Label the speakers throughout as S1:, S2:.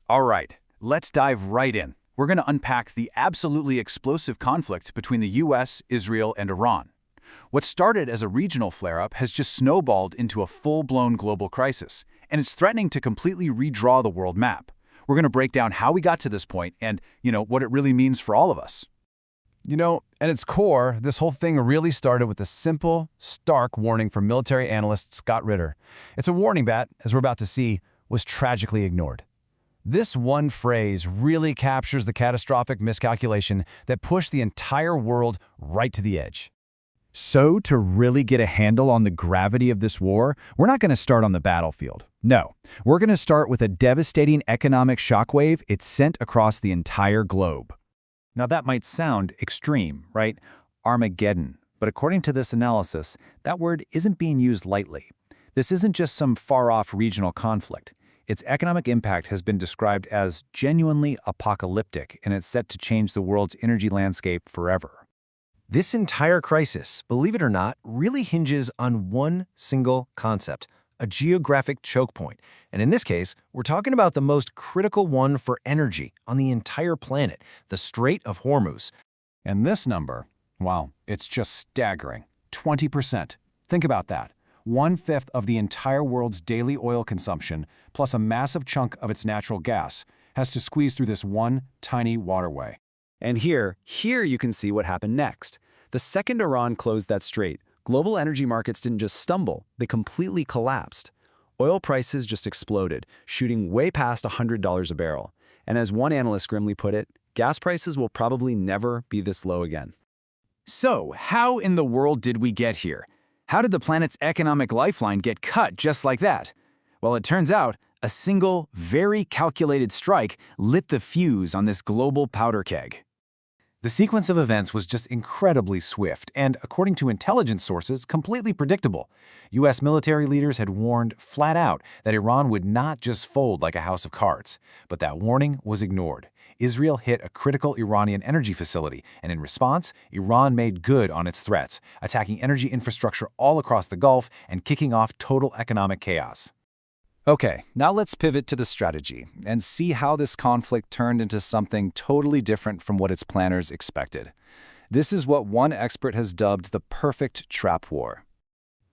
S1: All right, let's dive right in. We're going to unpack the absolutely explosive conflict between the US, Israel, and Iran. What started as a regional flare-up has just snowballed into a full-blown global crisis, and it's threatening to completely redraw the world map. We're going to break down how we got to this point and, what it really means for all of us.
S2: At its core, this whole thing really started with a simple, stark warning from military analyst Scott Ritter. It's a warning that, as we're about to see, was tragically ignored. This one phrase really captures the catastrophic miscalculation that pushed the entire world right to the edge.
S1: So, to really get a handle on the gravity of this war, we're not going to start on the battlefield. No, we're going to start with a devastating economic shockwave it sent across the entire globe. Now that might sound extreme, right? Armageddon. But according to this analysis, that word isn't being used lightly. This isn't just some far-off regional conflict. Its economic impact has been described as genuinely apocalyptic, and it's set to change the world's energy landscape forever.
S2: This entire crisis, believe it or not, really hinges on one single concept, a geographic choke point. And in this case, we're talking about the most critical one for energy on the entire planet, the Strait of Hormuz.
S1: And this number, wow, it's just staggering. 20%. Think about that. 1/5 of the entire world's daily oil consumption, plus a massive chunk of its natural gas, has to squeeze through this one tiny waterway.
S3: And here you can see what happened next. The second Iran closed that strait, global energy markets didn't just stumble, they completely collapsed. Oil prices just exploded, shooting way past $100 a barrel. And as one analyst grimly put it, gas prices will probably never be this low again.
S1: So, how in the world did we get here? How did the planet's economic lifeline get cut just like that? Well, it turns out a single, very calculated strike lit the fuse on this global powder keg. The sequence of events was just incredibly swift and, according to intelligence sources, completely predictable. U.S. military leaders had warned flat out that Iran would not just fold like a house of cards. But that warning was ignored. Israel hit a critical Iranian energy facility, and in response, Iran made good on its threats, attacking energy infrastructure all across the Gulf and kicking off total economic chaos. Okay, now let's pivot to the strategy and see how this conflict turned into something totally different from what its planners expected. This is what one expert has dubbed the perfect trap war.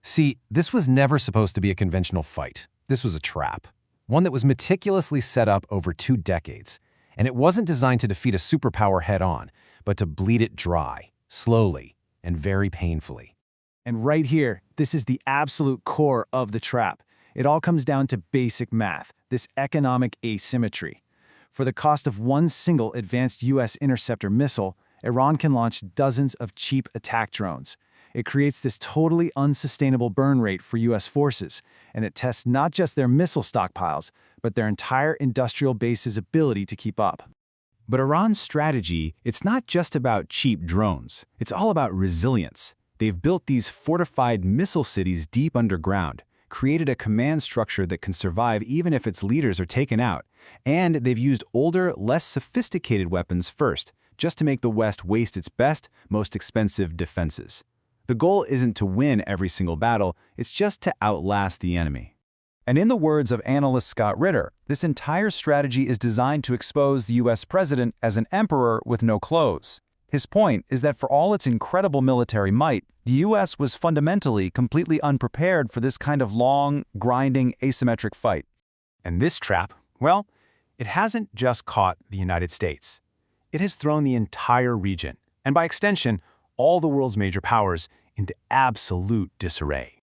S2: See, this was never supposed to be a conventional fight. This was a trap, one that was meticulously set up over 2 decades. And it wasn't designed to defeat a superpower head-on, but to bleed it dry, slowly, and very painfully.
S4: And right here, this is the absolute core of the trap. It all comes down to basic math, this economic asymmetry. For the cost of one single advanced U.S. interceptor missile, Iran can launch dozens of cheap attack drones. It creates this totally unsustainable burn rate for U.S. forces, and it tests not just their missile stockpiles, but their entire industrial base's ability to keep up.
S1: But Iran's strategy, it's not just about cheap drones. It's all about resilience. They've built these fortified missile cities deep underground, created a command structure that can survive even if its leaders are taken out, and they've used older, less sophisticated weapons first, just to make the West waste its best, most expensive defenses. The goal isn't to win every single battle, it's just to outlast the enemy. And in the words of analyst Scott Ritter, this entire strategy is designed to expose the US president as an emperor with no clothes. His point is that for all its incredible military might, the US was fundamentally completely unprepared for this kind of long, grinding, asymmetric fight. And this trap, well, it hasn't just caught the United States. It has thrown the entire region, and by extension, all the world's major powers, into absolute disarray.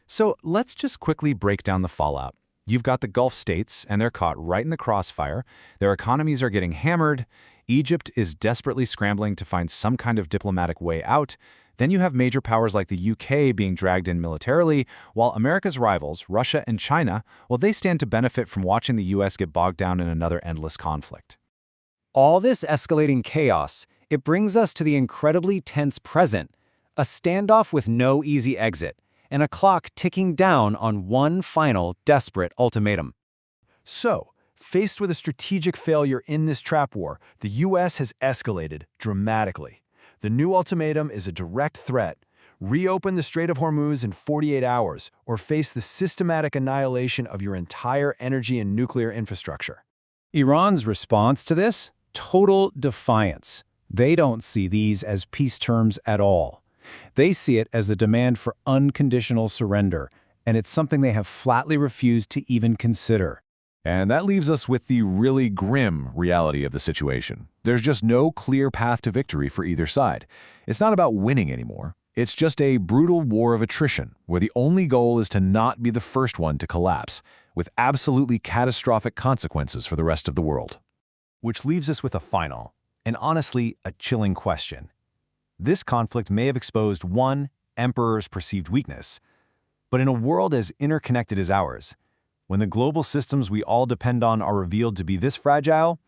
S1: So let's just quickly break down the fallout. You've got the Gulf states, and they're caught right in the crossfire. Their economies are getting hammered. Egypt is desperately scrambling to find some kind of diplomatic way out. Then you have major powers like the UK being dragged in militarily, while America's rivals, Russia and China, well, they stand to benefit from watching the US get bogged down in another endless conflict.
S3: All this escalating chaos, it brings us to the incredibly tense present, a standoff with no easy exit, and a clock ticking down on one final, desperate ultimatum.
S4: So, faced with a strategic failure in this trap war, the U.S. has escalated dramatically. The new ultimatum is a direct threat. Reopen the Strait of Hormuz in 48 hours, or face the systematic annihilation of your entire energy and nuclear infrastructure.
S2: Iran's response to this? Total defiance. They don't see these as peace terms at all. They see it as a demand for unconditional surrender, and it's something they have flatly refused to even consider.
S5: And that leaves us with the really grim reality of the situation. There's just no clear path to victory for either side. It's not about winning anymore. It's just a brutal war of attrition, where the only goal is to not be the first one to collapse, with absolutely catastrophic consequences for the rest of the world.
S1: Which leaves us with a final, and honestly, a chilling question. This conflict may have exposed one emperor's perceived weakness, but in a world as interconnected as ours, when the global systems we all depend on are revealed to be this fragile,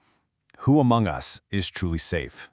S1: who among us is truly safe?